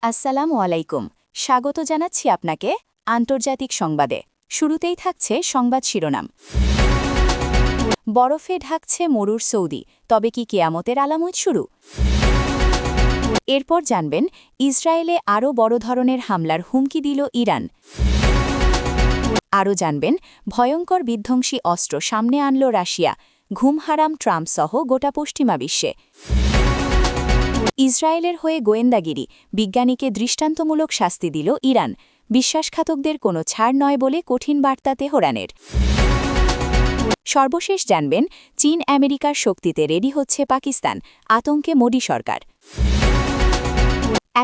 আসসালামু আলাইকুম। স্বাগত জানাচ্ছি আপনাকে আন্তর্জাতিক সংবাদে। শুরুতেই থাকছে সংবাদ শিরোনাম। বরফে ঢাকছে মরুর সৌদি, তবে কি কেয়ামতের আলামত শুরু? এরপর জানবেন ইসরায়েলে আরও বড় ধরনের হামলার হুমকি দিল ইরান। আরও জানবেন ভয়ঙ্কর বিধ্বংসী অস্ত্র সামনে আনল রাশিয়া, ঘুমহারাম ট্রাম্পসহ গোটা পশ্চিমা বিশ্বে। ইসরায়েলের হয়ে গোয়েন্দাগিরি, বিজ্ঞানীকে দৃষ্টান্তমূলক শাস্তি দিল ইরান, বিশ্বাসঘাতকদের কোনো ছাড় নয় বলে কঠিন বার্তা তেহরানের। সর্বশেষ জানবেন চীন আমেরিকার শক্তিতে রেডি হচ্ছে পাকিস্তান, আতঙ্কে মোদি সরকার।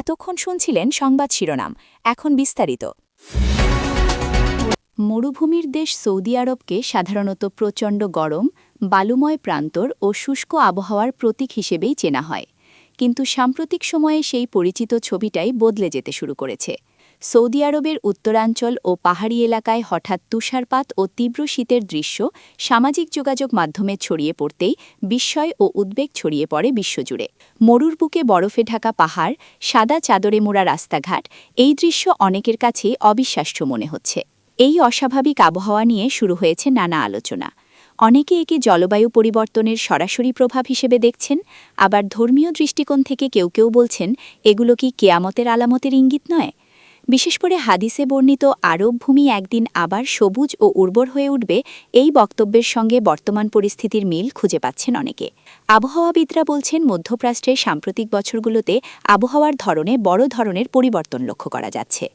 এতক্ষণ শুনছিলেন সংবাদ শিরোনাম, এখন বিস্তারিত। মরুভূমির দেশ সৌদি আরবকে সাধারণত প্রচণ্ড গরম, বালুময় প্রান্তর ও শুষ্ক আবহাওয়ার প্রতীক হিসেবেই চেনা হয়। কিন্তু সাম্প্রতিক সময়ে সেই পরিচিত ছবিটাই বদলে যেতে শুরু করেছে। সৌদি আরবের উত্তরাঞ্চল ও পাহাড়ি এলাকায় হঠাৎ তুষারপাত ও তীব্র শীতের দৃশ্য সামাজিক যোগাযোগ মাধ্যমে ছড়িয়ে পড়তেই বিস্ময় ও উদ্বেগ ছড়িয়ে পড়ে বিশ্বজুড়ে। মরুর বুকে বরফে ঢাকা পাহাড়, সাদা চাদরে মোড়া রাস্তাঘাট, এই দৃশ্য অনেকের কাছেই অবিশ্বাস্য মনে হচ্ছে। এই অস্বাভাবিক আবহাওয়া নিয়ে শুরু হয়েছে নানা আলোচনা। অনেকে একে জলবায়ু পরিবর্তনের সরাসরি প্রভাব হিসেবে দেখছেন, আবার ধর্মীয় দৃষ্টিকোণ থেকে কেউ কেউ বলছেন এগুলো কি কেয়ামতের আলামতের ইঙ্গিত নয়। বিশেষ করে হাদিসে বর্ণিত আরব ভূমি একদিন আবার সবুজ ও উর্বর হয়ে উঠবে, এই বক্তব্যের সঙ্গে বর্তমান পরিস্থিতির মিল খুঁজে পাচ্ছেন অনেকে। আবহাওয়াবিদরা বলছেন মধ্যপ্রাচ্যের সাম্প্রতিক বছরগুলোতে আবহাওয়ার ধরনে বড় ধরনের পরিবর্তন লক্ষ্য করা যাচ্ছে।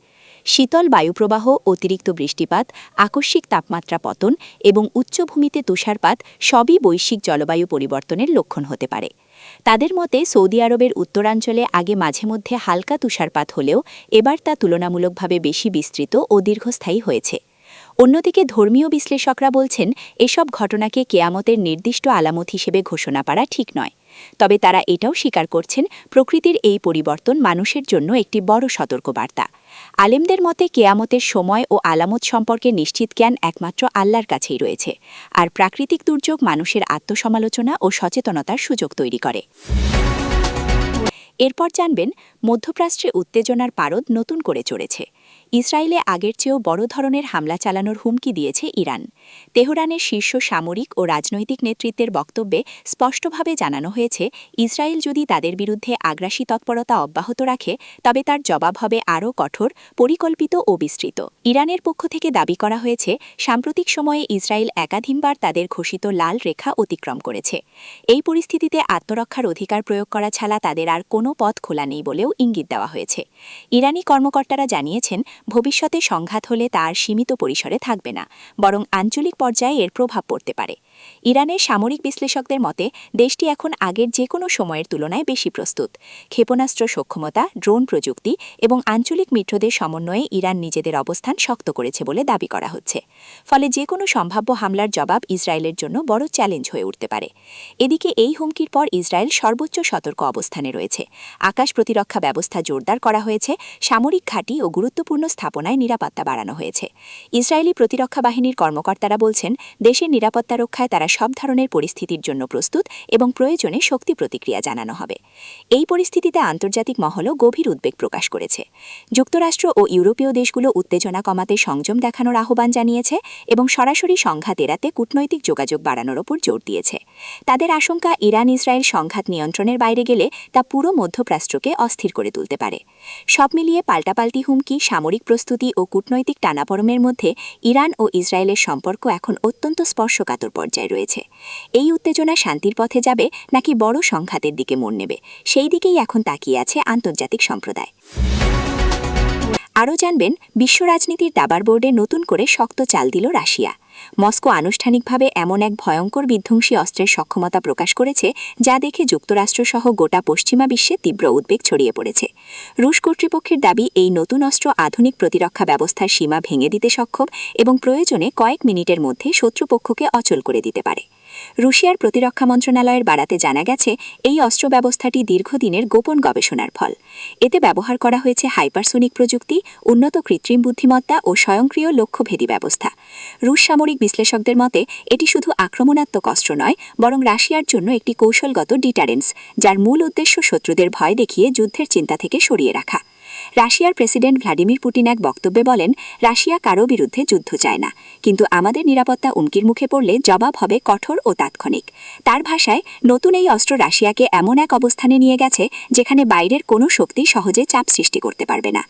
শীতল বায়ুপ্রবাহ, অতিরিক্ত বৃষ্টিপাত, আকস্মিক তাপমাত্রা পতন এবং উচ্চভূমিতে তুষারপাত সবই বৈশ্বিক জলবায়ু পরিবর্তনের লক্ষণ হতে পারে। তাদের মতে সৌদি আরবের উত্তরাঞ্চলে আগে মাঝে মধ্যে হালকা তুষারপাত হলেও এবার তা তুলনামূলকভাবে বেশি বিস্তৃত ও দীর্ঘস্থায়ী হয়েছে। অন্যদিকে ধর্মীয় বিশ্লেষকরা বলছেন এসব ঘটনাকে কেয়ামতের নির্দিষ্ট আলামত হিসেবে ঘোষণা করা ঠিক নয়। তবে তারা এটাও স্বীকার করছেন প্রকৃতির এই পরিবর্তন মানুষের জন্য একটি বড় সতর্কবার্তা। আলেমদের মতে কেয়ামতের সময় ও আলামত সম্পর্কে নিশ্চিত জ্ঞান একমাত্র আল্লাহর কাছেই রয়েছে, আর প্রাকৃতিক দুর্যোগ মানুষের আত্মসমালোচনা ও সচেতনতার সুযোগ তৈরি করে। এরপর জানবেন মধ্যপ্রাচ্যে উত্তেজনার পারদ নতুন করে চড়েছে। ইসরায়েলে আগের চেয়েও বড় ধরনের হামলা চালানোর হুমকি দিয়েছে ইরান। তেহরানের শীর্ষ সামরিক ও রাজনৈতিক নেতৃত্বের বক্তব্যে স্পষ্টভাবে জানানো হয়েছে ইসরায়েল যদি তাদের বিরুদ্ধে আগ্রাসী তৎপরতা অব্যাহত রাখে তবে তার জবাব হবে আরও কঠোর, পরিকল্পিত ও বিস্তৃত। ইরানের পক্ষ থেকে দাবি করা হয়েছে সাম্প্রতিক সময়ে ইসরায়েল একাধিকবার তাদের ঘোষিত লাল রেখা অতিক্রম করেছে। এই পরিস্থিতিতে আত্মরক্ষার অধিকার প্রয়োগ করা ছাড়া তাদের আর কোনো পথ খোলা নেই বলেও ইঙ্গিত দেওয়া হয়েছে। ইরানি কর্মকর্তারা জানিয়েছেন ভবিষ্যতে সংঘাত হলে তা আর সীমিত পরিসরে থাকবে না, বরং আঞ্চলিক পর্যায়ে এর প্রভাব পড়তে পারে। ইরানের সামরিক বিশ্লেষকদের মতে দেশটি এখন আগের যে কোনো সময়ের তুলনায় বেশি প্রস্তুত। ক্ষেপণাস্ত্র সক্ষমতা, ড্রোন প্রযুক্তি এবং আঞ্চলিক মিত্রদের সমন্বয়ে ইরান নিজেদের অবস্থান শক্ত করেছে বলে দাবি করা হচ্ছে। ফলে যে কোনো সম্ভাব্য হামলার জবাব ইসরায়েলের জন্য বড় চ্যালেঞ্জ হয়ে উঠতে পারে। এদিকে এই হুমকির পর ইসরায়েল সর্বোচ্চ সতর্ক অবস্থানে রয়েছে। আকাশ প্রতিরক্ষা ব্যবস্থা জোরদার করা হয়েছে, সামরিক ঘাঁটি ও গুরুত্বপূর্ণ স্থাপনায় নিরাপত্তা বাড়ানো হয়েছে। ইসরায়েলি প্রতিরক্ষা বাহিনীর কর্মকর্তারা বলছেন দেশের নিরাপত্তা রক্ষায় তারা সব ধরনের পরিস্থিতির জন্য প্রস্তুত এবং প্রয়োজনে শক্তি প্রতিক্রিয়া জানানো হবে। এই পরিস্থিতিতে আন্তর্জাতিক মহলও গভীর উদ্বেগ প্রকাশ করেছে। যুক্তরাষ্ট্র ও ইউরোপীয় দেশগুলো উত্তেজনা কমাতে সংযম দেখানোর আহ্বান জানিয়েছে এবং সরাসরি সংঘাত এড়াতে কূটনৈতিক যোগাযোগ বাড়ানোর ওপর জোর দিয়েছে। তাদের আশঙ্কা ইরান ইসরায়েল সংঘাত নিয়ন্ত্রণের বাইরে গেলে তা পুরো মধ্যপ্রাচ্যকে অস্থির করে তুলতে পারে। সব মিলিয়ে পাল্টাপাল্টি হুমকি, সামরিক প্রস্তুতি ও কূটনৈতিক টানাপড়মের মধ্যে ইরান ও ইসরায়েলের সম্পর্ক এখন অত্যন্ত স্পর্শকাতর পর্যায়ে রয়েছে। এই উত্তেজনা শান্তির পথে যাবে নাকি বড় সংঘাতের দিকে মোড় নেবে, সেই দিকেই এখন তাকিয়ে আছে আন্তর্জাতিক সম্প্রদায়। আরও জানবেন বিশ্ব রাজনীতির দাবার বোর্ডে নতুন করে শক্ত চাল দিল রাশিয়া। মস্কো আনুষ্ঠানিকভাবে এমন এক ভয়ঙ্কর বিধ্বংসী অস্ত্রের সক্ষমতা প্রকাশ করেছে যা দেখে যুক্তরাষ্ট্রসহ গোটা পশ্চিমা বিশ্বে তীব্র উদ্বেগ ছড়িয়ে পড়েছে। রুশ কর্তৃপক্ষের দাবি এই নতুন অস্ত্র আধুনিক প্রতিরক্ষা ব্যবস্থার সীমা ভেঙে দিতে সক্ষম এবং প্রয়োজনে কয়েক মিনিটের মধ্যে শত্রুপক্ষকে অচল করে দিতে পারে। রুশিয়ার প্রতিরক্ষা মন্ত্রণালয়ের বারাতে জানা গেছে এই অস্ত্র ব্যবস্থাটি দীর্ঘদিনের গোপন গবেষণার ফল। এতে ব্যবহার করা হয়েছে হাইপারসোনিক প্রযুক্তি, উন্নত কৃত্রিম বুদ্ধিমত্তা ও স্বয়ংক্রিয় লক্ষ্যভেদী ব্যবস্থা। রুশ সামরিক বিশ্লেষকদের মতে এটি শুধু আক্রমণাত্মক অস্ত্র নয়, বরং রাশিয়ার জন্য একটি কৌশলগত ডিটারেন্স, যার মূল উদ্দেশ্য শত্রুদের ভয় দেখিয়ে যুদ্ধের চিন্তা থেকে সরিয়ে রাখা। রাশিয়ার প্রেসিডেন্ট ভ্লাদিমির পুতিন এক বক্তব্যে বলেন, রাশিয়া কারও বিরুদ্ধে যুদ্ধ চায় না, কিন্তু আমাদের নিরাপত্তা হুমকির মুখে পড়লে জবাব হবে কঠোর ও তাৎক্ষণিক। তার ভাষায়, নতুন এই অস্ত্র রাশিয়াকে এমন এক অবস্থানে নিয়ে গেছে যেখানে বাইরের কোনো শক্তি সহজে চাপ সৃষ্টি করতে পারবে না।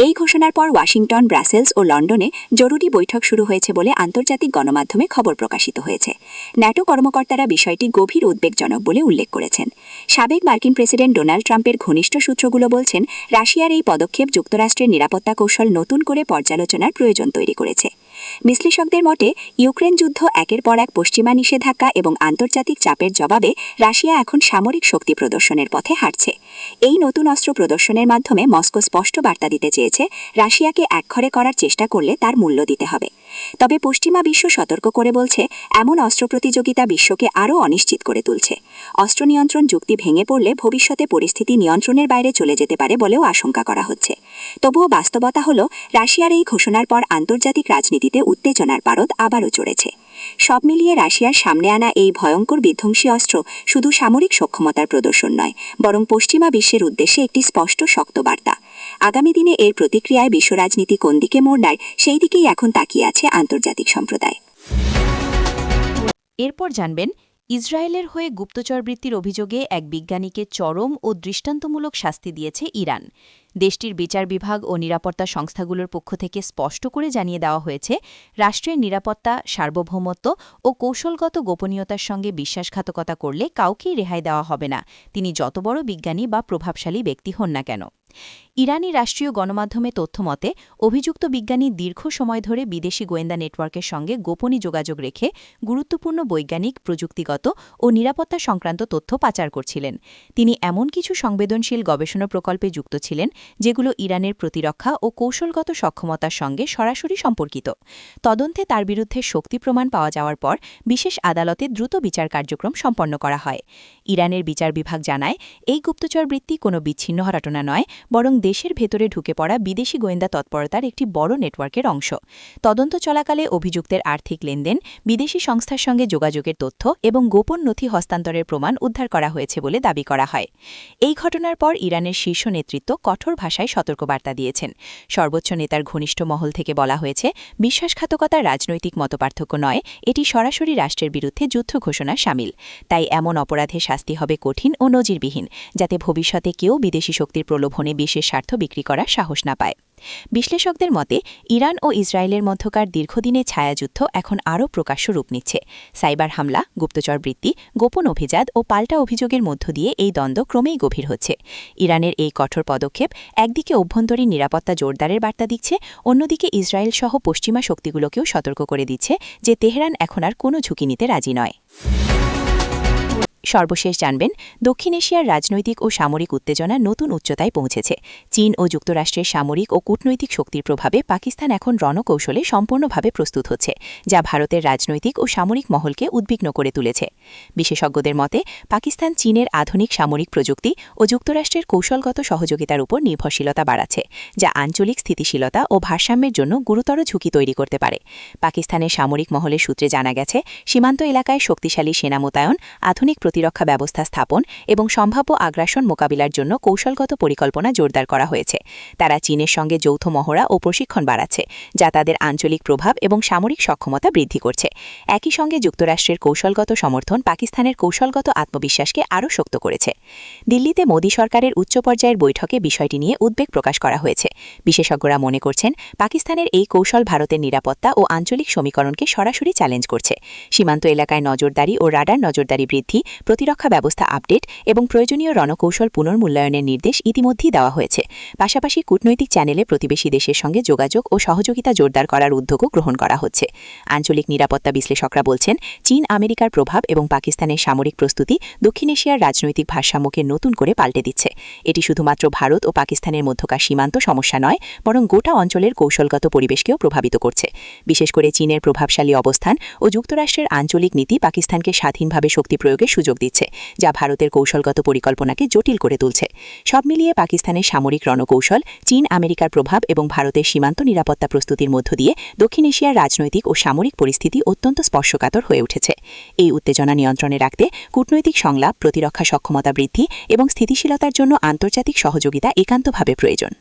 এই ঘোষণার পর ওয়াশিংটন, ব্রাসেলস ও লন্ডনে জরুরি বৈঠক শুরু হয়েছে বলে আন্তর্জাতিক গণমাধ্যমে খবর প্রকাশিত হয়েছে। ন্যাটো কর্মকর্তারা বিষয়টি গভীর উদ্বেগজনক বলে উল্লেখ করেছেন। সাবেক মার্কিন প্রেসিডেন্ট ডোনাল্ড ট্রাম্পের ঘনিষ্ঠ সূত্রগুলো বলছেন, রাশিয়ার এই পদক্ষেপ যুক্তরাষ্ট্রের নিরাপত্তা কৌশল নতুন করে পর্যালোচনার প্রয়োজন তৈরি করেছে। বিশ্লেষকদের মতে, ইউক্রেন যুদ্ধ একের পর এক পশ্চিমা নিষেধাজ্ঞা এবং আন্তর্জাতিক চাপের জবাবে রাশিয়া এখন সামরিক শক্তি প্রদর্শনের পথে হাঁটছে। এই নতুন অস্ত্র প্রদর্শনের মাধ্যমে মস্কো স্পষ্ট বার্তা দিতে চেয়েছে, রাশিয়াকে একঘরে করার চেষ্টা করলে তার মূল্য দিতে হবে। তবে পশ্চিমা বিশ্ব সতর্ক করে বলছে, এমন অস্ত্র প্রতিযোগিতা বিশ্বকে আরও অনিশ্চিত করে তুলছে। অস্ত্র নিয়ন্ত্রণ চুক্তি ভেঙে পড়লে ভবিষ্যতে পরিস্থিতি নিয়ন্ত্রণের বাইরে চলে যেতে পারে বলেও আশঙ্কা করা হচ্ছে। তবুও বাস্তবতা হল, রাশিয়ার এই ঘোষণার পর আন্তর্জাতিক রাজনীতিতে উত্তেজনার পারদ আবারও চড়েছে। সব মিলিয়ে রাশিয়ার সামনে আনা এই ভয়ঙ্কর বিধ্বংসী অস্ত্র শুধু সামরিক সক্ষমতার প্রদর্শন নয়, বরং পশ্চিমা বিশ্বের উদ্দেশ্যে একটি স্পষ্ট শক্ত বার্তা। আগামী দিনে এর প্রতিক্রিয়ায় বিশ্ব রাজনীতি কোন দিকে মোড় নেয়, সেই দিকেই এখন তাকিয়ে আছে আন্তর্জাতিক সম্প্রদায়। এরপর জানবেন, ইসরায়েলের হয়ে গুপ্তচরবৃত্তির অভিযোগে এক বিজ্ঞানীকে চরম ও দৃষ্টান্তমূলক শাস্তি দিয়েছে ইরান। দেশটির বিচার বিভাগ ও নিরাপত্তা সংস্থাগুলোর পক্ষ থেকে স্পষ্ট করে জানিয়ে দেওয়া হয়েছে, রাষ্ট্রের নিরাপত্তা, সার্বভৌমত্ব ও কৌশলগত গোপনীয়তার সঙ্গে বিশ্বাসঘাতকতা করলে কাউকেই রেহাই দেওয়া হবে না, তিনি যত বড় বিজ্ঞানী বা প্রভাবশালী ব্যক্তি হন না কেন। ইরানি রাষ্ট্রীয় গণমাধ্যমে তথ্যমতে, অভিযুক্ত বিজ্ঞানী দীর্ঘ সময় ধরে বিদেশি গোয়েন্দা নেটওয়ার্কের সঙ্গে গোপনী যোগাযোগ রেখে গুরুত্বপূর্ণ বৈজ্ঞানিক, প্রযুক্তিগত ও নিরাপত্তা সংক্রান্ত তথ্য পাচার করছিলেন। তিনি এমন কিছু সংবেদনশীল গবেষণা প্রকল্পে যুক্ত ছিলেন যেগুলো ইরানের প্রতিরক্ষা ও কৌশলগত সক্ষমতার সঙ্গে সরাসরি সম্পর্কিত। তদন্তে তার বিরুদ্ধে শক্তি প্রমাণ পাওয়া যাওয়ার পর বিশেষ আদালতে দ্রুত বিচার কার্যক্রম সম্পন্ন করা হয়। ইরানের বিচার বিভাগ জানায়, এই গুপ্তচরবৃত্তি কোনো বিচ্ছিন্ন ঘটনা নয়, বরং দেশের ভেতরে ঢুকে পড়া বিদেশি গোয়েন্দা তৎপরতার একটি বড় নেটওয়ার্কের অংশ। তদন্ত চলাকালে অভিযুক্তের আর্থিক লেনদেন, বিদেশি সংস্থার সঙ্গে যোগাযোগের তথ্য এবং গোপন নথি হস্তান্তরের প্রমাণ উদ্ধার করা হয়েছে বলে দাবি করা হয়। এই ঘটনার পর ইরানের শীর্ষ নেতৃত্ব কঠোর ভাষায় সতর্কবার্তা দিয়েছেন। সর্বোচ্চ নেতার ঘনিষ্ঠ মহল থেকে বলা হয়েছে, বিশ্বাসঘাতকতা রাজনৈতিক মতপার্থক্য নয়, এটি সরাসরি রাষ্ট্রের বিরুদ্ধে যুদ্ধ ঘোষণা শামিল। তাই এমন অপরাধে শাস্তি হবে কঠিন ও নজিরবিহীন, যাতে ভবিষ্যতে কেউ বিদেশি শক্তির প্রলোভনে বিশেষ স্বার্থ বিক্রি করার সাহস না পায়। বিশ্লেষকদের মতে, ইরান ও ইসরায়েলের মধ্যকার দীর্ঘদিনের ছায়াযুদ্ধ এখন আরও প্রকাশ্য রূপ নিচ্ছে। সাইবার হামলা, গুপ্তচরবৃত্তি, গোপন অভিযান ও পাল্টা অভিযোগের মধ্য দিয়ে এই দ্বন্দ্ব ক্রমেই গভীর হচ্ছে। ইরানের এই কঠোর পদক্ষেপ একদিকে অভ্যন্তরীণ নিরাপত্তা জোরদারের বার্তা দিচ্ছে, অন্যদিকে ইসরায়েল সহ পশ্চিমা শক্তিগুলোকেও সতর্ক করে দিচ্ছে যে তেহরান এখন আর কোনো ঝুঁকি নিতে রাজি নয়। সর্বশেষ জানবেন, দক্ষিণ এশিয়ার রাজনৈতিক ও সামরিক উত্তেজনা নতুন উচ্চতায় পৌঁছেছে। চীন ও যুক্তরাষ্ট্রের সামরিক ও কূটনৈতিক শক্তির প্রভাবে পাকিস্তান এখন রণকৌশলে সম্পূর্ণভাবে প্রস্তুত হচ্ছে, যা ভারতের রাজনৈতিক ও সামরিক মহলকে উদ্বিগ্ন করে তুলেছে। বিশেষজ্ঞদের মতে, পাকিস্তান চীনের আধুনিক সামরিক প্রযুক্তি ও যুক্তরাষ্ট্রের কৌশলগত সহযোগিতার উপর নির্ভরশীলতা বাড়াচ্ছে, যা আঞ্চলিক স্থিতিশীলতা ও ভারসাম্যের জন্য গুরুতর ঝুঁকি তৈরি করতে পারে। পাকিস্তানের সামরিক মহলের সূত্রে জানা গেছে, সীমান্ত এলাকায় শক্তিশালী সেনা মোতায়েন, আধুনিক প্রতিরক্ষা ব্যবস্থা স্থাপন এবং সম্ভাব্য আগ্রাসন মোকাবিলার জন্য কৌশলগত পরিকল্পনা জোরদার করা হয়েছে। তারা চীনের সঙ্গে যৌথ মহড়া ও প্রশিক্ষণ বাড়াচ্ছে, যা তাদের আঞ্চলিক প্রভাব এবং সামরিক সক্ষমতা বৃদ্ধি করছে। একই সঙ্গে যুক্তরাষ্ট্রের কৌশলগত সমর্থন পাকিস্তানের কৌশলগত আত্মবিশ্বাসকে আরও শক্ত করেছে। দিল্লিতে মোদী সরকারের উচ্চ পর্যায়ের বৈঠকে বিষয়টি নিয়ে উদ্বেগ প্রকাশ করা হয়েছে। বিশেষজ্ঞরা মনে করছেন, পাকিস্তানের এই কৌশল ভারতের নিরাপত্তা ও আঞ্চলিক সমীকরণকে সরাসরি চ্যালেঞ্জ করছে। সীমান্ত এলাকায় নজরদারি ও রাডার নজরদারি বৃদ্ধি, প্রতিরক্ষা ব্যবস্থা আপডেট এবং প্রয়োজনীয় রণকৌশল পুনর্মূল্যায়নের নির্দেশ ইতিমধ্যেই দেওয়া হয়েছে। পাশাপাশি কূটনৈতিক চ্যানেলে প্রতিবেশী দেশের সঙ্গে যোগাযোগ ও সহযোগিতা জোরদার করার উদ্যোগও গ্রহণ করা হচ্ছে। আঞ্চলিক নিরাপত্তা বিশ্লেষকরা বলছেন, চীন আমেরিকার প্রভাব এবং পাকিস্তানের সামরিক প্রস্তুতি দক্ষিণ এশিয়ার রাজনৈতিক ভারসাম্যকে নতুন করে পাল্টে দিচ্ছে। এটি শুধুমাত্র ভারত ও পাকিস্তানের মধ্যকার সীমান্ত সমস্যা নয়, বরং গোটা অঞ্চলের কৌশলগত পরিবেশকেও প্রভাবিত করছে। বিশেষ করে চীনের প্রভাবশালী অবস্থান ও যুক্তরাষ্ট্রের আঞ্চলিক নীতি পাকিস্তানকে স্বাধীনভাবে শক্তি প্রয়োগের সুযোগ দিচ্ছে, যা ভারতের কৌশলগত পরিকল্পনাকে জটিল করে তুলছে। সব মিলিয়ে পাকিস্তানের সামরিক রণকৌশল, চীন আমেরিকার প্রভাব এবং ভারতের সীমান্ত নিরাপত্তা প্রস্তুতির মধ্য দিয়ে দক্ষিণ এশিয়ার রাজনৈতিক ও সামরিক পরিস্থিতি অত্যন্ত স্পর্শকাতর হয়ে উঠেছে। এই উত্তেজনা নিয়ন্ত্রণে রাখতে কূটনৈতিক সংলাপ, প্রতিরক্ষা সক্ষমতা বৃদ্ধি এবং স্থিতিশীলতার জন্য আন্তর্জাতিক সহযোগিতা একান্তভাবে প্রয়োজন।